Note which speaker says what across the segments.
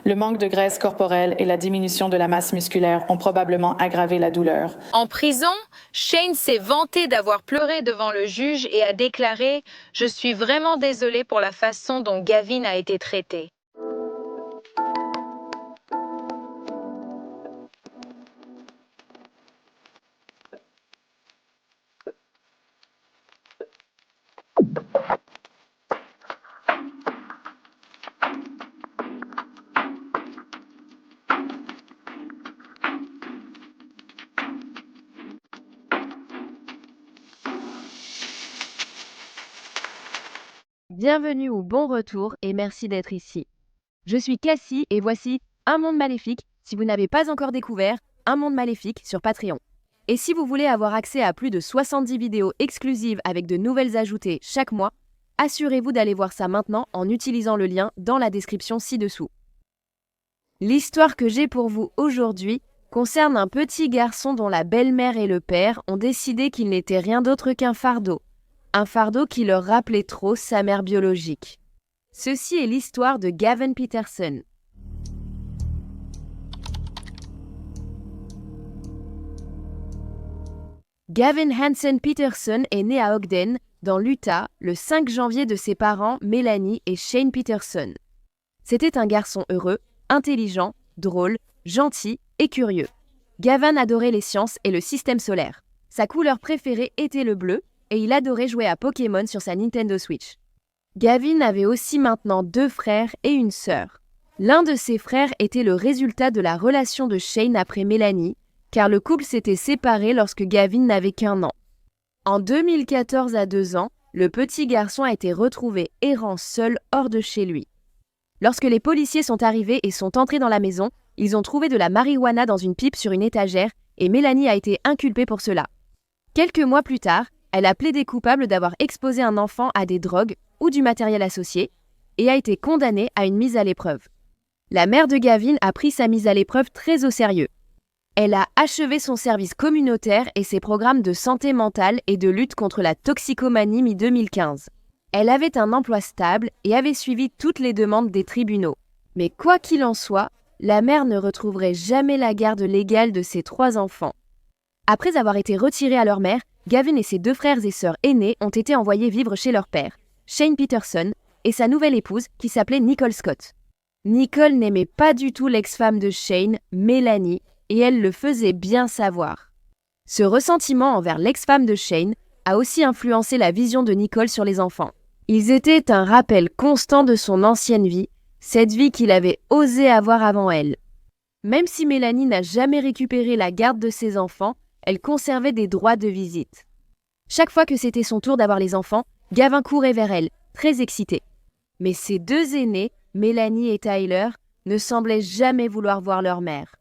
Speaker 1: Le manque de graisse corporelle et la diminution de la masse musculaire ont probablement aggravé la douleur.
Speaker 2: En prison, Shane s'est vanté d'avoir pleuré devant le juge et a déclaré « Je suis vraiment désolé pour la façon dont Gavin a été traité ».
Speaker 3: Bienvenue ou bon retour et merci d'être ici. Je suis Cassie et voici Un Monde Maléfique, si vous n'avez pas encore découvert Un Monde Maléfique sur Patreon. Et si vous voulez avoir accès à plus de 70 vidéos exclusives avec de nouvelles ajoutées chaque mois, assurez-vous d'aller voir ça maintenant en utilisant le lien dans la description ci-dessous. L'histoire que j'ai pour vous aujourd'hui concerne un petit garçon dont la belle-mère et le père ont décidé qu'il n'était rien d'autre qu'un fardeau. Un fardeau qui leur rappelait trop sa mère biologique. Ceci est l'histoire de Gavin Peterson. Gavin Hansen Peterson est né à Ogden, dans l'Utah, le 5 janvier de ses parents Melanie et Shane Peterson. C'était un garçon heureux, intelligent, drôle, gentil et curieux. Gavin adorait les sciences et le système solaire. Sa couleur préférée était le bleu, et il adorait jouer à Pokémon sur sa Nintendo Switch. Gavin avait aussi maintenant 2 frères et une sœur. L'un de ses frères était le résultat de la relation de Shane après Melanie, car le couple s'était séparé lorsque Gavin n'avait qu'1 an. En 2014 à 2 ans, le petit garçon a été retrouvé errant seul hors de chez lui. Lorsque les policiers sont arrivés et sont entrés dans la maison, ils ont trouvé de la marijuana dans une pipe sur une étagère et Melanie a été inculpée pour cela. Quelques mois plus tard, elle a plaidé coupable d'avoir exposé un enfant à des drogues ou du matériel associé et a été condamnée à une mise à l'épreuve. La mère de Gavin a pris sa mise à l'épreuve très au sérieux. Elle a achevé son service communautaire et ses programmes de santé mentale et de lutte contre la toxicomanie mi-2015. Elle avait un emploi stable et avait suivi toutes les demandes des tribunaux. Mais quoi qu'il en soit, la mère ne retrouverait jamais la garde légale de ses 3 enfants. Après avoir été retirés à leur mère, Gavin et ses 2 frères et sœurs aînés ont été envoyés vivre chez leur père, Shane Peterson, et sa nouvelle épouse qui s'appelait Nicole Scott. Nicole n'aimait pas du tout l'ex-femme de Shane, Melanie, et elle le faisait bien savoir. Ce ressentiment envers l'ex-femme de Shane a aussi influencé la vision de Nicole sur les enfants. Ils étaient un rappel constant de son ancienne vie, cette vie qu'il avait osé avoir avant elle. Même si Melanie n'a jamais récupéré la garde de ses enfants, elle conservait des droits de visite. Chaque fois que c'était son tour d'avoir les enfants, Gavin courait vers elle, très excité. Mais ses 2 aînés, Melanie et Tyler, ne semblaient jamais vouloir voir leur mère.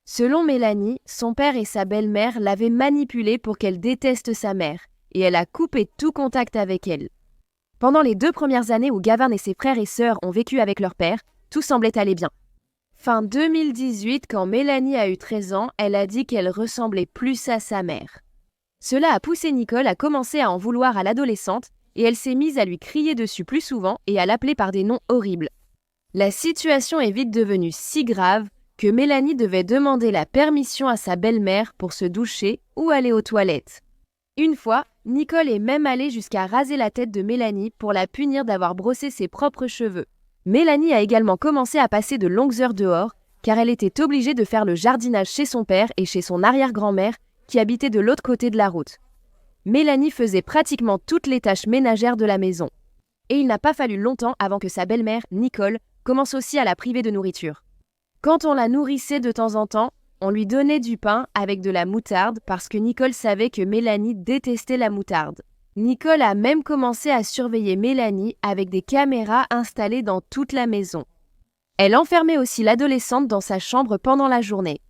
Speaker 3: Selon Melanie, son père et sa belle-mère l'avaient manipulée pour qu'elle déteste sa mère, et elle a coupé tout contact avec elle. Pendant les 2 premières années où Gavin et ses frères et sœurs ont vécu avec leur père, tout semblait aller bien. Fin 2018, quand Melanie a eu 13 ans, elle a dit qu'elle ressemblait plus à sa mère. Cela a poussé Nicole à commencer à en vouloir à l'adolescente et elle s'est mise à lui crier dessus plus souvent et à l'appeler par des noms horribles. La situation est vite devenue si grave que Melanie devait demander la permission à sa belle-mère pour se doucher ou aller aux toilettes. Une fois, Nicole est même allée jusqu'à raser la tête de Melanie pour la punir d'avoir brossé ses propres cheveux. Melanie a également commencé à passer de longues heures dehors, car elle était obligée de faire le jardinage chez son père et chez son arrière-grand-mère, qui habitait de l'autre côté de la route. Melanie faisait pratiquement toutes les tâches ménagères de la maison. Et il n'a pas fallu longtemps avant que sa belle-mère, Nicole, commence aussi à la priver de nourriture. Quand on la nourrissait de temps en temps, on lui donnait du pain avec de la moutarde parce que Nicole savait que Melanie détestait la moutarde. Nicole a même commencé à surveiller Melanie avec des caméras installées dans toute la maison. Elle enfermait aussi l'adolescente dans sa chambre pendant la journée.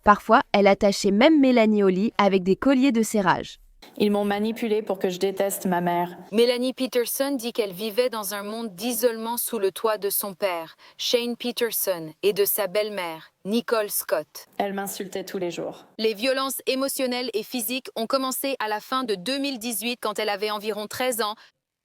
Speaker 3: Parfois, elle attachait même Melanie au lit avec des colliers de serrage.
Speaker 1: Ils m'ont manipulée pour que je déteste ma mère.
Speaker 2: Melanie Peterson dit qu'elle vivait dans un monde d'isolement sous le toit de son père, Shane Peterson, et de sa belle-mère, Nicole Scott.
Speaker 1: Elle m'insultait tous les jours.
Speaker 2: Les violences émotionnelles et physiques ont commencé à la fin de 2018 quand elle avait environ 13 ans.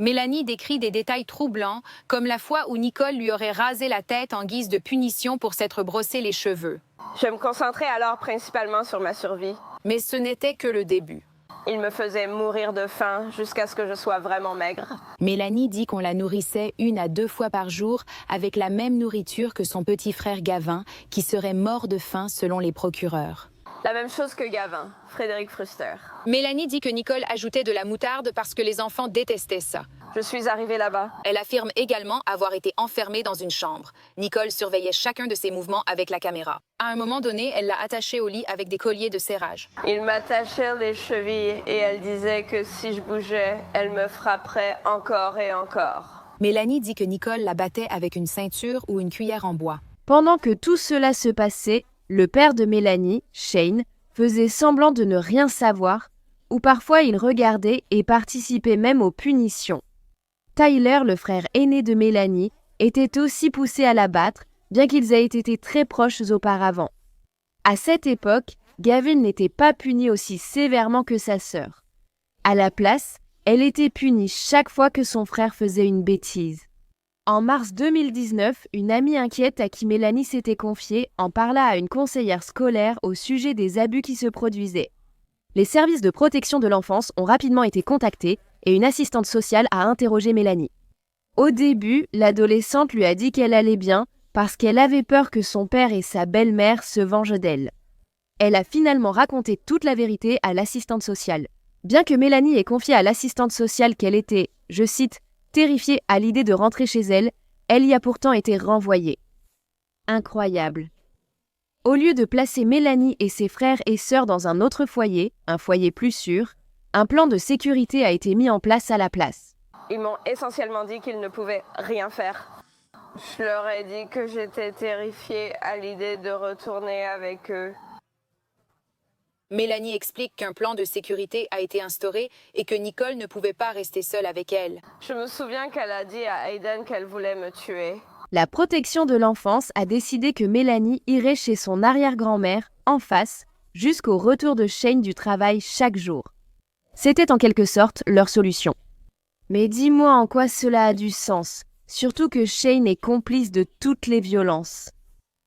Speaker 2: Mélanie décrit des détails troublants, comme la fois où Nicole lui aurait rasé la tête en guise de punition pour s'être brossé les cheveux.
Speaker 4: Je me concentrais alors principalement sur ma survie.
Speaker 2: Mais ce n'était que le début.
Speaker 4: Il me faisait mourir de faim jusqu'à ce que je sois vraiment maigre.
Speaker 2: Mélanie dit qu'on la nourrissait 1 à 2 fois par jour avec la même nourriture que son petit frère Gavin, qui serait mort de faim selon les procureurs.
Speaker 4: La même chose que Gavin, Frédéric Fruster.
Speaker 2: Mélanie dit que Nicole ajoutait de la moutarde parce que les enfants détestaient ça.
Speaker 4: Je suis arrivée là-bas.
Speaker 2: Elle affirme également avoir été enfermée dans une chambre. Nicole surveillait chacun de ses mouvements avec la caméra. À un moment donné, elle l'a attachée au lit avec des colliers de serrage.
Speaker 4: Il m'attachait les chevilles et elle disait que si je bougeais, elle me frapperait encore et encore.
Speaker 2: Mélanie dit que Nicole la battait avec une ceinture ou une cuillère en bois.
Speaker 3: Pendant que tout cela se passait, le père de Mélanie, Shane, faisait semblant de ne rien savoir, ou parfois il regardait et participait même aux punitions. Tyler, le frère aîné de Mélanie, était aussi poussé à la battre, bien qu'ils aient été très proches auparavant. À cette époque, Gavin n'était pas punie aussi sévèrement que sa sœur. À la place, elle était punie chaque fois que son frère faisait une bêtise. En mars 2019, une amie inquiète à qui Mélanie s'était confiée en parla à une conseillère scolaire au sujet des abus qui se produisaient. Les services de protection de l'enfance ont rapidement été contactés et une assistante sociale a interrogé Mélanie. Au début, l'adolescente lui a dit qu'elle allait bien parce qu'elle avait peur que son père et sa belle-mère se vengent d'elle. Elle a finalement raconté toute la vérité à l'assistante sociale. Bien que Mélanie ait confié à l'assistante sociale qu'elle était, je cite, terrifiée à l'idée de rentrer chez elle, elle y a pourtant été renvoyée. Incroyable. Au lieu de placer Mélanie et ses frères et sœurs dans un autre foyer, un foyer plus sûr, un plan de sécurité a été mis en place à la place.
Speaker 4: Ils m'ont essentiellement dit qu'ils ne pouvaient rien faire. Je leur ai dit que j'étais terrifiée à l'idée de retourner avec eux.
Speaker 2: Mélanie explique qu'un plan de sécurité a été instauré et que Nicole ne pouvait pas rester seule avec elle.
Speaker 4: Je me souviens qu'elle a dit à Hayden qu'elle voulait me tuer.
Speaker 3: La protection de l'enfance a décidé que Mélanie irait chez son arrière-grand-mère, en face, jusqu'au retour de Shane du travail chaque jour. C'était en quelque sorte leur solution. Mais dis-moi en quoi cela a du sens, surtout que Shane est complice de toutes les violences.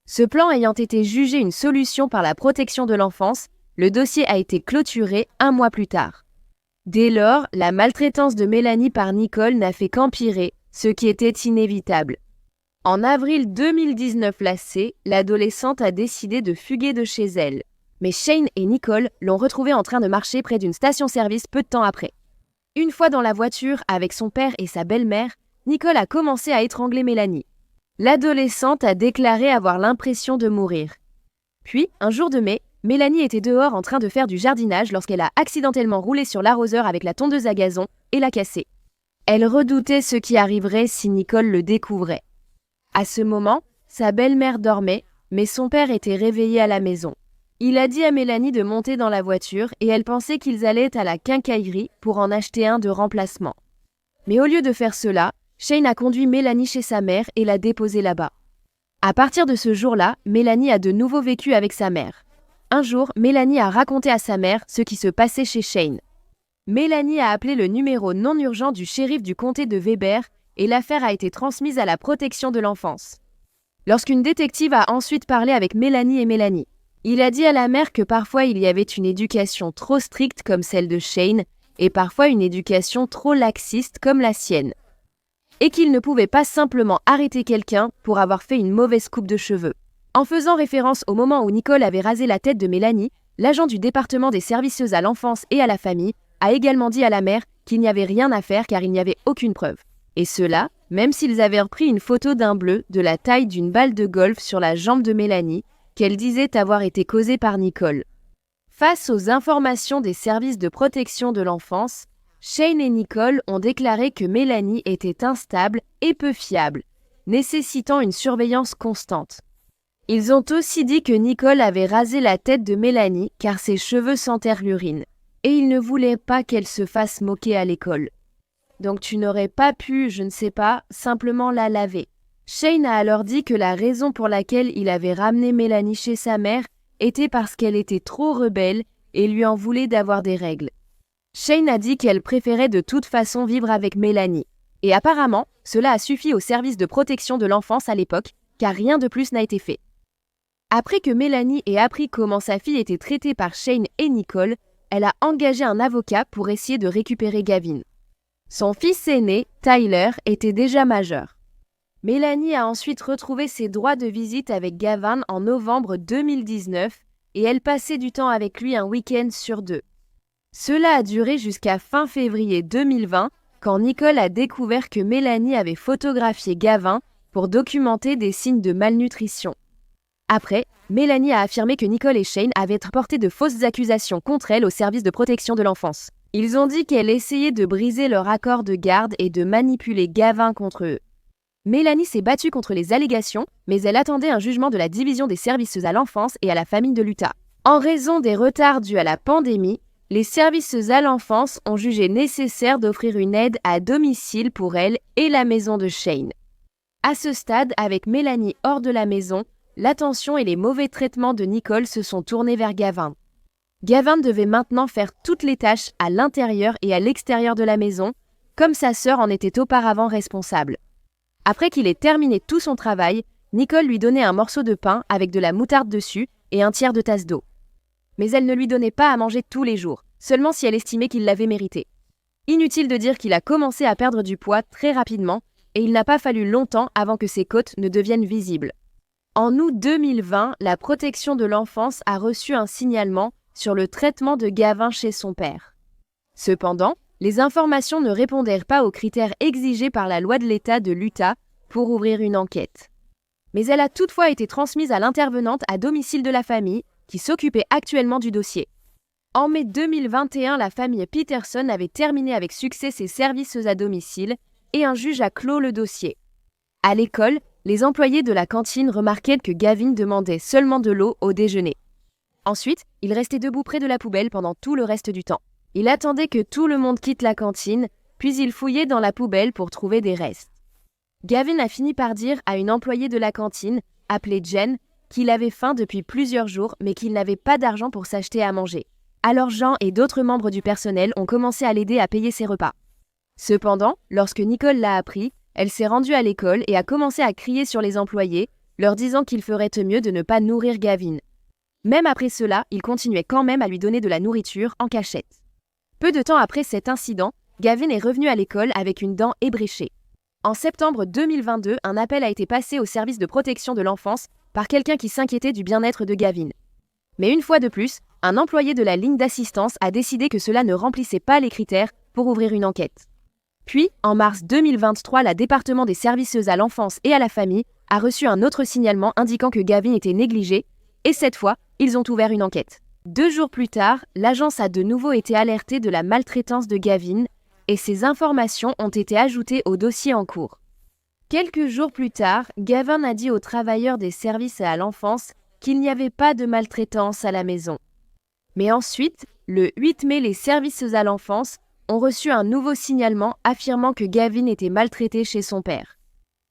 Speaker 3: Ce plan ayant été jugé une solution par la protection de l'enfance, le dossier a été clôturé 1 mois plus tard. Dès lors, la maltraitance de Mélanie par Nicole n'a fait qu'empirer, ce qui était inévitable. En avril 2019 lassée, l'adolescente a décidé de fuguer de chez elle. Mais Shane et Nicole l'ont retrouvée en train de marcher près d'une station-service peu de temps après. Une fois dans la voiture avec son père et sa belle-mère, Nicole a commencé à étrangler Mélanie. L'adolescente a déclaré avoir l'impression de mourir. Puis, un jour de mai, Mélanie était dehors en train de faire du jardinage lorsqu'elle a accidentellement roulé sur l'arroseur avec la tondeuse à gazon et l'a cassé. Elle redoutait ce qui arriverait si Nicole le découvrait. À ce moment, sa belle-mère dormait, mais son père était réveillé à la maison. Il a dit à Mélanie de monter dans la voiture et elle pensait qu'ils allaient à la quincaillerie pour en acheter un de remplacement. Mais au lieu de faire cela, Shane a conduit Mélanie chez sa mère et l'a déposée là-bas. À partir de ce jour-là, Mélanie a de nouveau vécu avec sa mère. Un jour, Mélanie a raconté à sa mère ce qui se passait chez Shane. Mélanie a appelé le numéro non urgent du shérif du comté de Weber et l'affaire a été transmise à la protection de l'enfance. Lorsqu'une détective a ensuite parlé avec Mélanie et Mélanie, il a dit à la mère que parfois il y avait une éducation trop stricte comme celle de Shane et parfois une éducation trop laxiste comme la sienne. Et qu'il ne pouvait pas simplement arrêter quelqu'un pour avoir fait une mauvaise coupe de cheveux. En faisant référence au moment où Nicole avait rasé la tête de Mélanie, l'agent du département des services à l'enfance et à la famille a également dit à la mère qu'il n'y avait rien à faire car il n'y avait aucune preuve. Et cela, même s'ils avaient repris une photo d'un bleu de la taille d'une balle de golf sur la jambe de Mélanie, qu'elle disait avoir été causée par Nicole. Face aux informations des services de protection de l'enfance, Shane et Nicole ont déclaré que Mélanie était instable et peu fiable, nécessitant une surveillance constante. Ils ont aussi dit que Nicole avait rasé la tête de Mélanie car ses cheveux sentèrent l'urine, et ils ne voulaient pas qu'elle se fasse moquer à l'école. Donc tu n'aurais pas pu, je ne sais pas, simplement la laver. Shane a alors dit que la raison pour laquelle il avait ramené Mélanie chez sa mère était parce qu'elle était trop rebelle et lui en voulait d'avoir des règles. Shane a dit qu'elle préférait de toute façon vivre avec Mélanie. Et apparemment, cela a suffi au service de protection de l'enfance à l'époque, car rien de plus n'a été fait. Après que Mélanie ait appris comment sa fille était traitée par Shane et Nicole, elle a engagé un avocat pour essayer de récupérer Gavin. Son fils aîné, Tyler, était déjà majeur. Mélanie a ensuite retrouvé ses droits de visite avec Gavin en novembre 2019 et elle passait du temps avec lui un week-end sur 2. Cela a duré jusqu'à fin février 2020 quand Nicole a découvert que Mélanie avait photographié Gavin pour documenter des signes de malnutrition. Après, Mélanie a affirmé que Nicole et Shane avaient porté de fausses accusations contre elle au service de protection de l'enfance. Ils ont dit qu'elle essayait de briser leur accord de garde et de manipuler Gavin contre eux. Mélanie s'est battue contre les allégations, mais elle attendait un jugement de la division des services à l'enfance et à la famille de l'Utah. En raison des retards dus à la pandémie, les services à l'enfance ont jugé nécessaire d'offrir une aide à domicile pour elle et la maison de Shane. À ce stade, avec Mélanie hors de la maison, l'attention et les mauvais traitements de Nicole se sont tournés vers Gavin. Gavin devait maintenant faire toutes les tâches à l'intérieur et à l'extérieur de la maison, comme sa sœur en était auparavant responsable. Après qu'il ait terminé tout son travail, Nicole lui donnait un morceau de pain avec de la moutarde dessus et un tiers de tasse d'eau. Mais elle ne lui donnait pas à manger tous les jours, seulement si elle estimait qu'il l'avait mérité. Inutile de dire qu'il a commencé à perdre du poids très rapidement et il n'a pas fallu longtemps avant que ses côtes ne deviennent visibles. En août 2020, la protection de l'enfance a reçu un signalement sur le traitement de Gavin chez son père. Cependant, les informations ne répondèrent pas aux critères exigés par la loi de l'État de l'Utah pour ouvrir une enquête. Mais elle a toutefois été transmise à l'intervenante à domicile de la famille, qui s'occupait actuellement du dossier. En mai 2021, la famille Peterson avait terminé avec succès ses services à domicile et un juge a clos le dossier. À l'école, les employés de la cantine remarquaient que Gavin demandait seulement de l'eau au déjeuner. Ensuite, il restait debout près de la poubelle pendant tout le reste du temps. Il attendait que tout le monde quitte la cantine, puis il fouillait dans la poubelle pour trouver des restes. Gavin a fini par dire à une employée de la cantine, appelée Jen, qu'il avait faim depuis plusieurs jours mais qu'il n'avait pas d'argent pour s'acheter à manger. Alors Jean et d'autres membres du personnel ont commencé à l'aider à payer ses repas. Cependant, lorsque Nicole l'a appris, elle s'est rendue à l'école et a commencé à crier sur les employés, leur disant qu'il ferait mieux de ne pas nourrir Gavin. Même après cela, il continuait quand même à lui donner de la nourriture en cachette. Peu de temps après cet incident, Gavin est revenu à l'école avec une dent ébréchée. En septembre 2022, un appel a été passé au service de protection de l'enfance par quelqu'un qui s'inquiétait du bien-être de Gavin. Mais une fois de plus, un employé de la ligne d'assistance a décidé que cela ne remplissait pas les critères pour ouvrir une enquête. Puis, en mars 2023, le département des services à l'enfance et à la famille a reçu un autre signalement indiquant que Gavin était négligé, et cette fois, ils ont ouvert une enquête. 2 jours plus tard, l'agence a de nouveau été alertée de la maltraitance de Gavin, et ces informations ont été ajoutées au dossier en cours. Quelques jours plus tard, Gavin a dit aux travailleurs des services à l'enfance qu'il n'y avait pas de maltraitance à la maison. Mais ensuite, le 8 mai, les services à l'enfance ont reçu un nouveau signalement affirmant que Gavin était maltraité chez son père.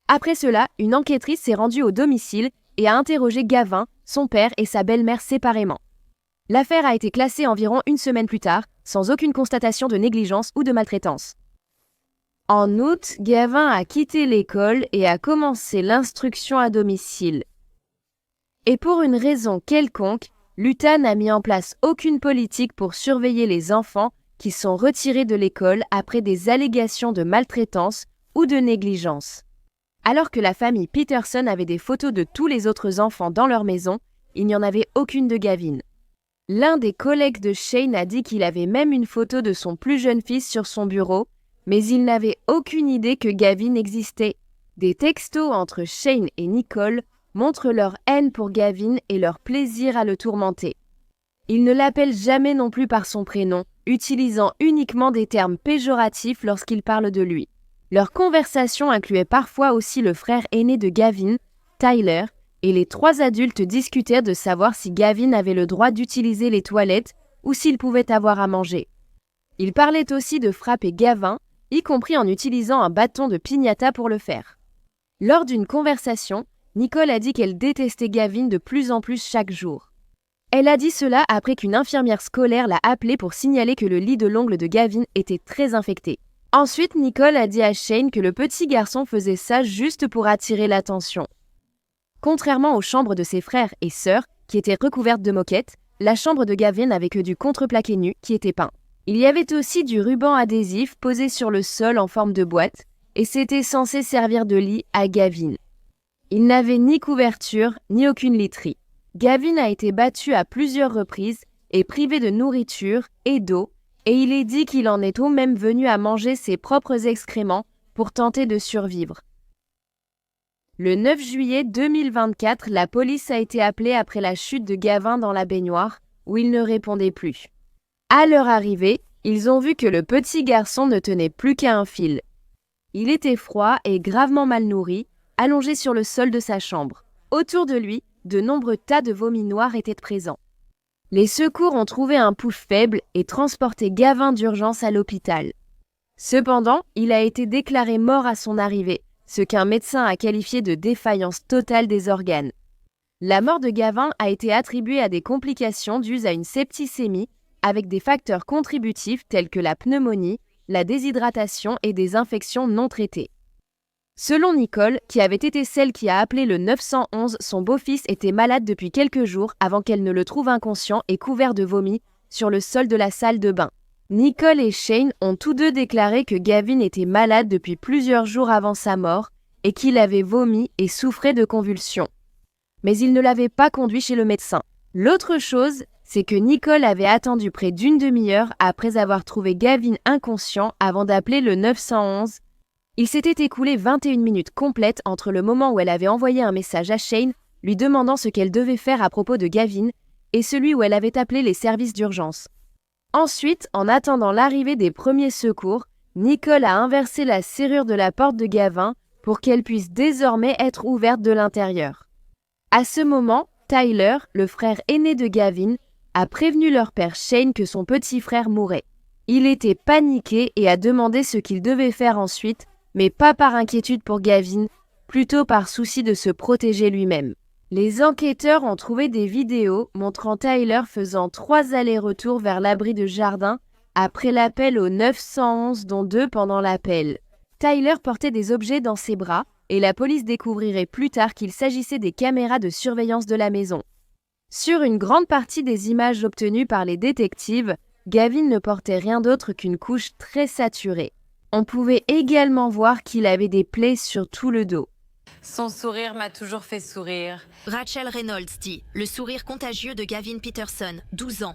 Speaker 3: Après cela, une enquêtrice s'est rendue au domicile et a interrogé Gavin, son père et sa belle-mère séparément. L'affaire a été classée environ 1 semaine plus tard, sans aucune constatation de négligence ou de maltraitance. En août, Gavin a quitté l'école et a commencé l'instruction à domicile. Et pour une raison quelconque, l'Utah n'a mis en place aucune politique pour surveiller les enfants qui sont retirés de l'école après des allégations de maltraitance ou de négligence. Alors que la famille Peterson avait des photos de tous les autres enfants dans leur maison, il n'y en avait aucune de Gavin. L'un des collègues de Shane a dit qu'il avait même une photo de son plus jeune fils sur son bureau, mais il n'avait aucune idée que Gavin existait. Des textos entre Shane et Nicole montrent leur haine pour Gavin et leur plaisir à le tourmenter. Ils ne l'appellent jamais non plus par son prénom, utilisant uniquement des termes péjoratifs lorsqu'ils parlent de lui. Leur conversation incluait parfois aussi le frère aîné de Gavin, Tyler, et les 3 adultes discutaient de savoir si Gavin avait le droit d'utiliser les toilettes ou s'il pouvait avoir à manger. Ils parlaient aussi de frapper Gavin, y compris en utilisant un bâton de piñata pour le faire. Lors d'une conversation, Nicole a dit qu'elle détestait Gavin de plus en plus chaque jour. Elle a dit cela après qu'une infirmière scolaire l'a appelée pour signaler que le lit de l'ongle de Gavin était très infecté. Ensuite, Nicole a dit à Shane que le petit garçon faisait ça juste pour attirer l'attention. Contrairement aux chambres de ses frères et sœurs, qui étaient recouvertes de moquettes, la chambre de Gavin n'avait que du contreplaqué nu qui était peint. Il y avait aussi du ruban adhésif posé sur le sol en forme de boîte, et c'était censé servir de lit à Gavin. Il n'avait ni couverture, ni aucune literie. Gavin a été battu à plusieurs reprises et privé de nourriture et d'eau, et il est dit qu'il en est tout même venu à manger ses propres excréments pour tenter de survivre. Le 9 juillet 2024, la police a été appelée après la chute de Gavin dans la baignoire, où il ne répondait plus. À leur arrivée, ils ont vu que le petit garçon ne tenait plus qu'à un fil. Il était froid et gravement mal nourri, allongé sur le sol de sa chambre. Autour de lui, de nombreux tas de vomi noirs étaient présents. Les secours ont trouvé un pouls faible et transporté Gavin d'urgence à l'hôpital. Cependant, il a été déclaré mort à son arrivée, ce qu'un médecin a qualifié de défaillance totale des organes. La mort de Gavin a été attribuée à des complications dues à une septicémie avec des facteurs contributifs tels que la pneumonie, la déshydratation et des infections non traitées. Selon Nicole, qui avait été celle qui a appelé le 911, son beau-fils était malade depuis quelques jours avant qu'elle ne le trouve inconscient et couvert de vomi sur le sol de la salle de bain. Nicole et Shane ont tous deux déclaré que Gavin était malade depuis plusieurs jours avant sa mort et qu'il avait vomi et souffrait de convulsions. Mais ils ne l'avaient pas conduit chez le médecin. L'autre chose, c'est que Nicole avait attendu près d'une demi-heure après avoir trouvé Gavin inconscient avant d'appeler le 911. Il s'était écoulé 21 minutes complètes entre le moment où elle avait envoyé un message à Shane lui demandant ce qu'elle devait faire à propos de Gavin et celui où elle avait appelé les services d'urgence. Ensuite, en attendant l'arrivée des premiers secours, Nicole a inversé la serrure de la porte de Gavin pour qu'elle puisse désormais être ouverte de l'intérieur. À ce moment, Tyler, le frère aîné de Gavin, a prévenu leur père Shane que son petit frère mourait. Il était paniqué et a demandé ce qu'il devait faire ensuite, mais pas par inquiétude pour Gavin, plutôt par souci de se protéger lui-même. Les enquêteurs ont trouvé des vidéos montrant Tyler faisant 3 allers-retours vers l'abri de jardin après l'appel au 911, dont 2 pendant l'appel. Tyler portait des objets dans ses bras et la police découvrirait plus tard qu'il s'agissait des caméras de surveillance de la maison. Sur une grande partie des images obtenues par les détectives, Gavin ne portait rien d'autre qu'une couche très saturée. On pouvait également voir qu'il avait des plaies sur tout le dos.
Speaker 5: Son sourire m'a toujours fait sourire.
Speaker 6: Rachel Reynolds dit « Le sourire contagieux de Gavin Peterson, 12 ans ».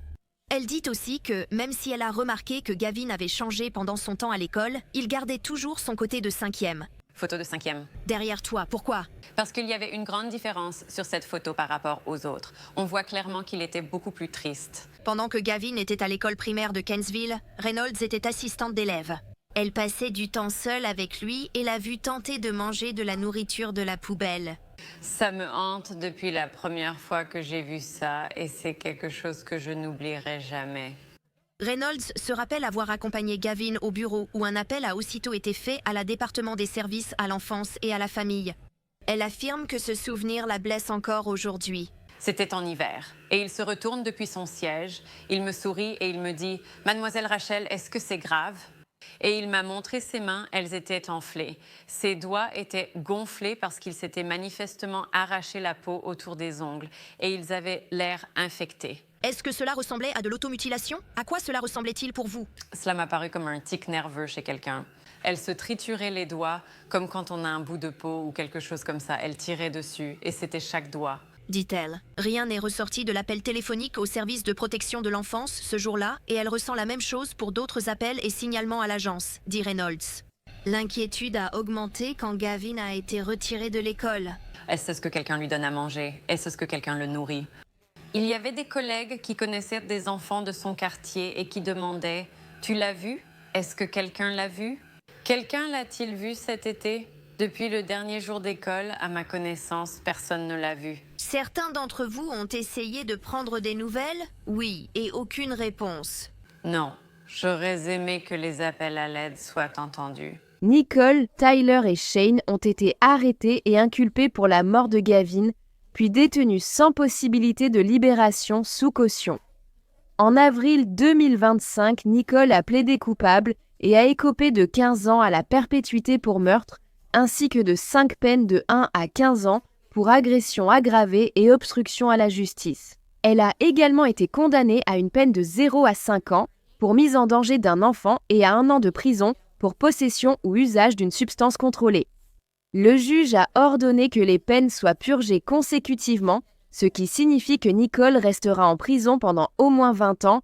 Speaker 6: Elle dit aussi que, même si elle a remarqué que Gavin avait changé pendant son temps à l'école, il gardait toujours son côté de 5e.
Speaker 5: Photo de 5e.
Speaker 6: Derrière toi, pourquoi?
Speaker 5: Parce qu'il y avait une grande différence sur cette photo par rapport aux autres. On voit clairement qu'il était beaucoup plus triste.
Speaker 6: Pendant que Gavin était à l'école primaire de Kensville, Reynolds était assistante d'élève. Elle passait du temps seule avec lui et l'a vu tenter de manger de la nourriture de la poubelle.
Speaker 5: Ça me hante depuis la première fois que j'ai vu ça et c'est quelque chose que je n'oublierai jamais.
Speaker 6: Reynolds se rappelle avoir accompagné Gavin au bureau où un appel a aussitôt été fait à la département des services à l'enfance et à la famille. Elle affirme que ce souvenir la blesse encore aujourd'hui.
Speaker 5: C'était en hiver et il se retourne depuis son siège, il me sourit et il me dit « Mademoiselle Rachel, est-ce que c'est grave ?» Et il m'a montré ses mains, elles étaient enflées. Ses doigts étaient gonflés parce qu'il s'était manifestement arraché la peau autour des ongles et ils avaient l'air infectés.
Speaker 6: Est-ce que cela ressemblait à de l'automutilation? À quoi cela ressemblait-il pour vous?
Speaker 5: Cela m'a paru comme un tic nerveux chez quelqu'un. Elle se triturait les doigts comme quand on a un bout de peau ou quelque chose comme ça. Elle tirait dessus et c'était chaque doigt.
Speaker 6: Dit-elle. Rien n'est ressorti de l'appel téléphonique au service de protection de l'enfance ce jour-là et elle ressent la même chose pour d'autres appels et signalements à l'agence, dit Reynolds. L'inquiétude a augmenté quand Gavin a été retiré de l'école.
Speaker 5: Est-ce que quelqu'un lui donne à manger? Est-ce que quelqu'un le nourrit? Il y avait des collègues qui connaissaient des enfants de son quartier et qui demandaient « Tu l'as vu? Est-ce que quelqu'un l'a vu? Quelqu'un l'a-t-il vu cet été? » Depuis le dernier jour d'école, à ma connaissance, personne ne l'a vu.
Speaker 6: Certains d'entre vous ont essayé de prendre des nouvelles? Oui, et aucune réponse.
Speaker 5: Non, j'aurais aimé que les appels à l'aide soient entendus.
Speaker 3: Nicole, Tyler et Shane ont été arrêtés et inculpés pour la mort de Gavin, puis détenu sans possibilité de libération sous caution. En avril 2025, Nicole a plaidé coupable et a écopé de 15 ans à la perpétuité pour meurtre, ainsi que de 5 peines de 1 à 15 ans pour agression aggravée et obstruction à la justice. Elle a également été condamnée à une peine de 0 à 5 ans pour mise en danger d'un enfant et à 1 an de prison pour possession ou usage d'une substance contrôlée. Le juge a ordonné que les peines soient purgées consécutivement, ce qui signifie que Nicole restera en prison pendant au moins 20 ans.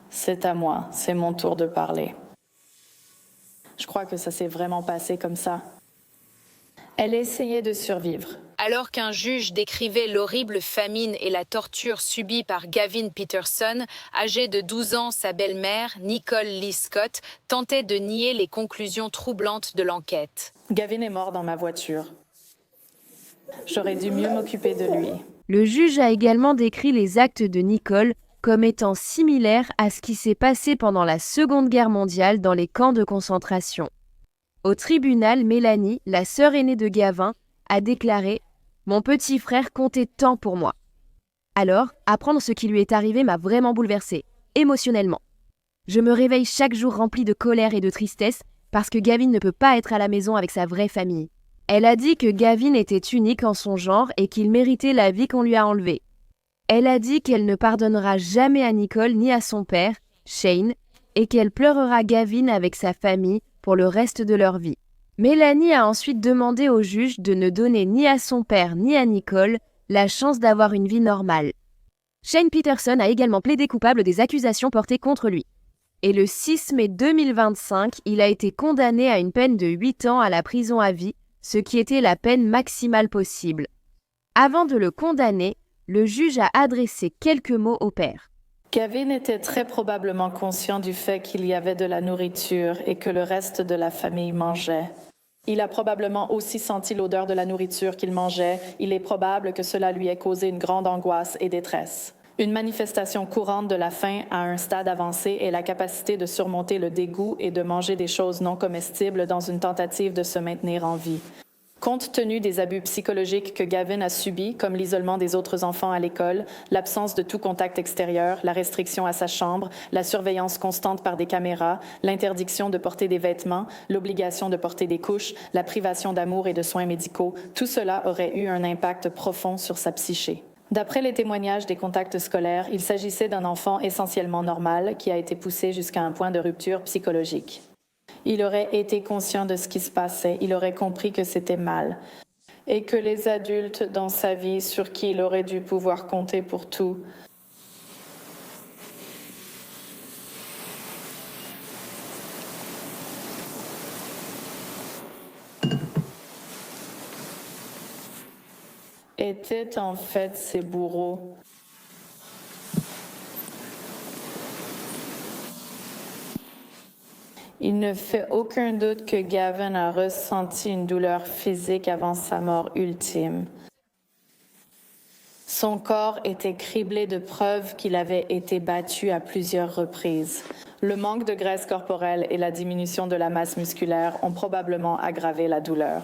Speaker 1: C'est à moi, c'est mon tour de parler. Je crois que ça s'est vraiment passé comme ça. Elle essayait de survivre.
Speaker 2: Alors qu'un juge décrivait l'horrible famine et la torture subie par Gavin Peterson, âgée de 12 ans, sa belle-mère, Nicole Lee Scott, tentait de nier les conclusions troublantes de l'enquête.
Speaker 1: Gavin est mort dans ma voiture. J'aurais dû mieux m'occuper de lui.
Speaker 3: Le juge a également décrit les actes de Nicole comme étant similaires à ce qui s'est passé pendant la Seconde Guerre mondiale dans les camps de concentration. Au tribunal, Mélanie, la sœur aînée de Gavin, a déclaré « Mon petit frère comptait tant pour moi ». Alors, apprendre ce qui lui est arrivé m'a vraiment bouleversée, émotionnellement. Je me réveille chaque jour remplie de colère et de tristesse parce que Gavin ne peut pas être à la maison avec sa vraie famille. Elle a dit que Gavin était unique en son genre et qu'il méritait la vie qu'on lui a enlevée. Elle a dit qu'elle ne pardonnera jamais à Nicole ni à son père, Shane, et qu'elle pleurera Gavin avec sa famille pour le reste de leur vie. Mélanie a ensuite demandé au juge de ne donner ni à son père ni à Nicole la chance d'avoir une vie normale. Shane Peterson a également plaidé coupable des accusations portées contre lui. Et le 6 mai 2025, il a été condamné à une peine de 8 ans à la prison à vie, ce qui était la peine maximale possible. Avant de le condamner, le juge a adressé quelques mots au père.
Speaker 1: Gavin était très probablement conscient du fait qu'il y avait de la nourriture et que le reste de la famille mangeait. Il a probablement aussi senti l'odeur de la nourriture qu'il mangeait. Il est probable que cela lui ait causé une grande angoisse et détresse. Une manifestation courante de la faim à un stade avancé est la capacité de surmonter le dégoût et de manger des choses non comestibles dans une tentative de se maintenir en vie. Compte tenu des abus psychologiques que Gavin a subis, comme l'isolement des autres enfants à l'école, l'absence de tout contact extérieur, la restriction à sa chambre, la surveillance constante par des caméras, l'interdiction de porter des vêtements, l'obligation de porter des couches, la privation d'amour et de soins médicaux, tout cela aurait eu un impact profond sur sa psyché. D'après les témoignages des contacts scolaires, il s'agissait d'un enfant essentiellement normal qui a été poussé jusqu'à un point de rupture psychologique. Il aurait été conscient de ce qui se passait, il aurait compris que c'était mal et que les adultes dans sa vie sur qui il aurait dû pouvoir compter pour tout étaient en fait ses bourreaux. Il ne fait aucun doute que Gavin a ressenti une douleur physique avant sa mort ultime. Son corps était criblé de preuves qu'il avait été battu à plusieurs reprises. Le manque de graisse corporelle et la diminution de la masse musculaire ont probablement aggravé la douleur.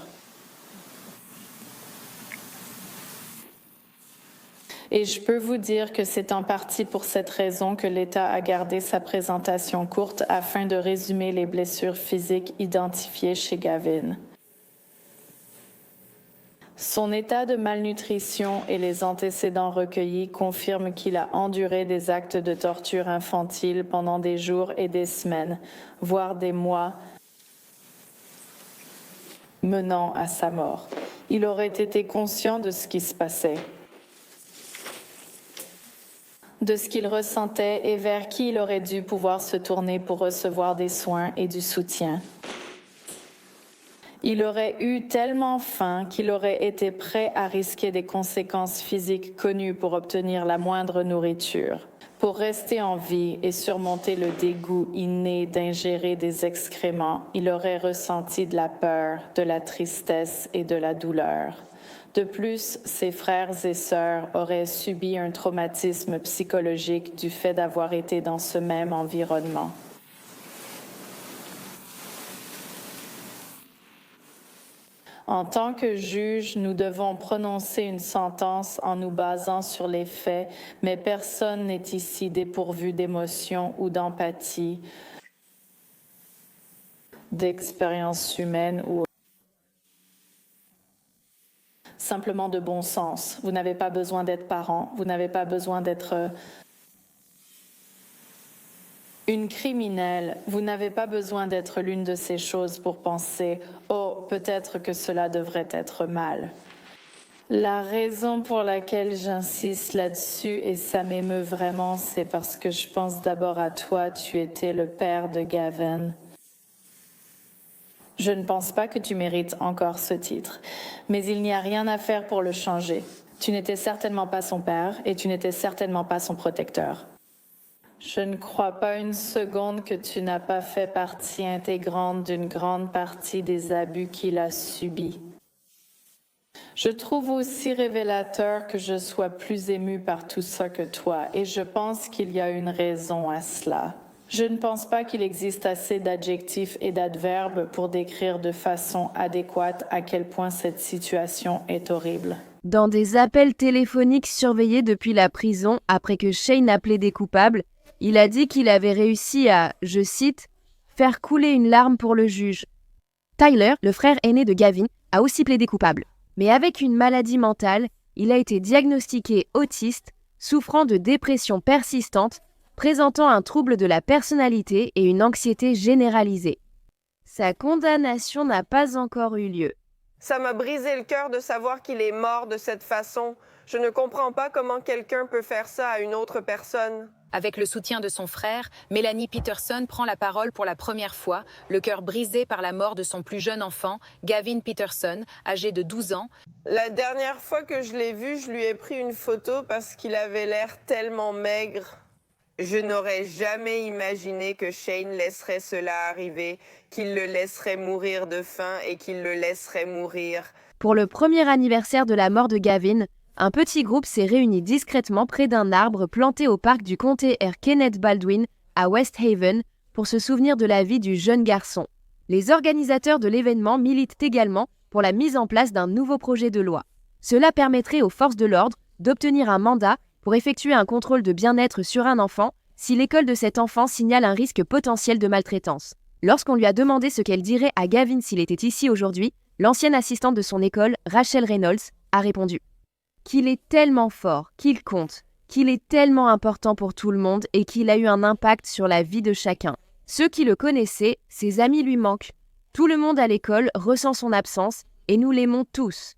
Speaker 1: Et je peux vous dire que c'est en partie pour cette raison que l'État a gardé sa présentation courte afin de résumer les blessures physiques identifiées chez Gavin. Son état de malnutrition et les antécédents recueillis confirment qu'il a enduré des actes de torture infantile pendant des jours et des semaines, voire des mois, menant à sa mort. Il aurait été conscient de ce qui se passait, de ce qu'il ressentait et vers qui il aurait dû pouvoir se tourner pour recevoir des soins et du soutien. Il aurait eu tellement faim qu'il aurait été prêt à risquer des conséquences physiques connues pour obtenir la moindre nourriture, pour rester en vie et surmonter le dégoût inné d'ingérer des excréments. Il aurait ressenti de la peur, de la tristesse et de la douleur. De plus, ses frères et sœurs auraient subi un traumatisme psychologique du fait d'avoir été dans ce même environnement. En tant que juge, nous devons prononcer une sentence en nous basant sur les faits, mais personne n'est ici dépourvu d'émotion ou d'empathie, d'expérience humaine ou simplement de bon sens. Vous n'avez pas besoin d'être parent, vous n'avez pas besoin d'être une criminelle, vous n'avez pas besoin d'être l'une de ces choses pour penser « Oh, peut-être que cela devrait être mal ». La raison pour laquelle j'insiste là-dessus, et ça m'émeut vraiment, c'est parce que je pense d'abord à toi, tu étais le père de Gavin. Je ne pense pas que tu mérites encore ce titre, mais il n'y a rien à faire pour le changer. Tu n'étais certainement pas son père et tu n'étais certainement pas son protecteur. Je ne crois pas une seconde que tu n'as pas fait partie intégrante d'une grande partie des abus qu'il a subis. Je trouve aussi révélateur que je sois plus émue par tout ça que toi, et je pense qu'il y a une raison à cela. Je ne pense pas qu'il existe assez d'adjectifs et d'adverbes pour décrire de façon adéquate à quel point cette situation est horrible.
Speaker 3: Dans des appels téléphoniques surveillés depuis la prison après que Shane a plaidé coupable, il a dit qu'il avait réussi à, je cite, « faire couler une larme pour le juge ». Tyler, le frère aîné de Gavin, a aussi plaidé coupable. Mais avec une maladie mentale, il a été diagnostiqué autiste, souffrant de dépression persistante, présentant un trouble de la personnalité et une anxiété généralisée. Sa condamnation n'a pas encore eu lieu.
Speaker 4: Ça m'a brisé le cœur de savoir qu'il est mort de cette façon. Je ne comprends pas comment quelqu'un peut faire ça à une autre personne.
Speaker 2: Avec le soutien de son frère, Melanie Peterson prend la parole pour la première fois, le cœur brisé par la mort de son plus jeune enfant, Gavin Peterson, âgé de 12 ans.
Speaker 4: La dernière fois que je l'ai vu, je lui ai pris une photo parce qu'il avait l'air tellement maigre. Je n'aurais jamais imaginé que Shane laisserait cela arriver, qu'il le laisserait mourir de faim et qu'il le laisserait mourir.
Speaker 3: Pour le premier anniversaire de la mort de Gavin, un petit groupe s'est réuni discrètement près d'un arbre planté au parc du comté R. Kenneth Baldwin, à West Haven, pour se souvenir de la vie du jeune garçon. Les organisateurs de l'événement militent également pour la mise en place d'un nouveau projet de loi. Cela permettrait aux forces de l'ordre d'obtenir un mandat pour effectuer un contrôle de bien-être sur un enfant si l'école de cet enfant signale un risque potentiel de maltraitance. Lorsqu'on lui a demandé ce qu'elle dirait à Gavin s'il était ici aujourd'hui, l'ancienne assistante de son école, Rachel Reynolds, a répondu qu'il est tellement fort, qu'il compte, qu'il est tellement important pour tout le monde et qu'il a eu un impact sur la vie de chacun. Ceux qui le connaissaient, ses amis lui manquent. Tout le monde à l'école ressent son absence et nous l'aimons tous.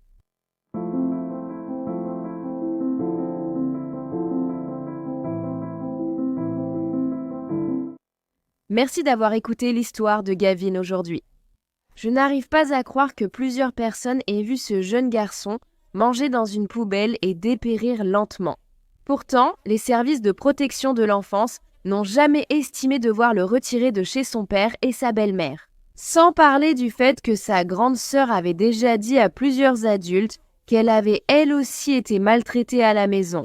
Speaker 3: Merci d'avoir écouté l'histoire de Gavin aujourd'hui. Je n'arrive pas à croire que plusieurs personnes aient vu ce jeune garçon manger dans une poubelle et dépérir lentement. Pourtant, les services de protection de l'enfance n'ont jamais estimé devoir le retirer de chez son père et sa belle-mère. Sans parler du fait que sa grande sœur avait déjà dit à plusieurs adultes qu'elle avait elle aussi été maltraitée à la maison.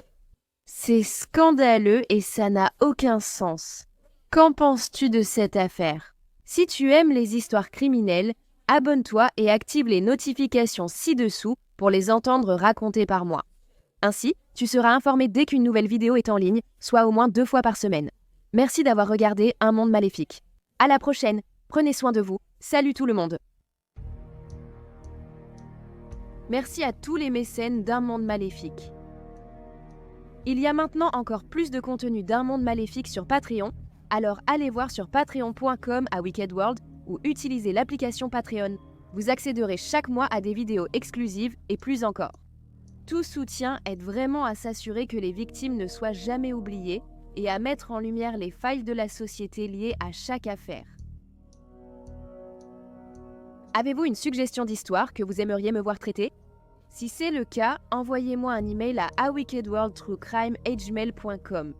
Speaker 3: C'est scandaleux et ça n'a aucun sens. Qu'en penses-tu de cette affaire? Si tu aimes les histoires criminelles, abonne-toi et active les notifications ci-dessous pour les entendre racontées par moi. Ainsi, tu seras informé dès qu'une nouvelle vidéo est en ligne, soit au moins 2 fois par semaine. Merci d'avoir regardé Un Monde Maléfique. À la prochaine, prenez soin de vous. Salut tout le monde. Merci à tous les mécènes d'Un Monde Maléfique. Il y a maintenant encore plus de contenu d'Un Monde Maléfique sur Patreon, alors allez voir sur patreon.com à Wicked World ou utilisez l'application Patreon. Vous accéderez chaque mois à des vidéos exclusives et plus encore. Tout soutien aide vraiment à s'assurer que les victimes ne soient jamais oubliées et à mettre en lumière les failles de la société liées à chaque affaire. Avez-vous une suggestion d'histoire que vous aimeriez me voir traiter? Si c'est le cas, envoyez-moi un email à awickedworldtruecrime@gmail.com.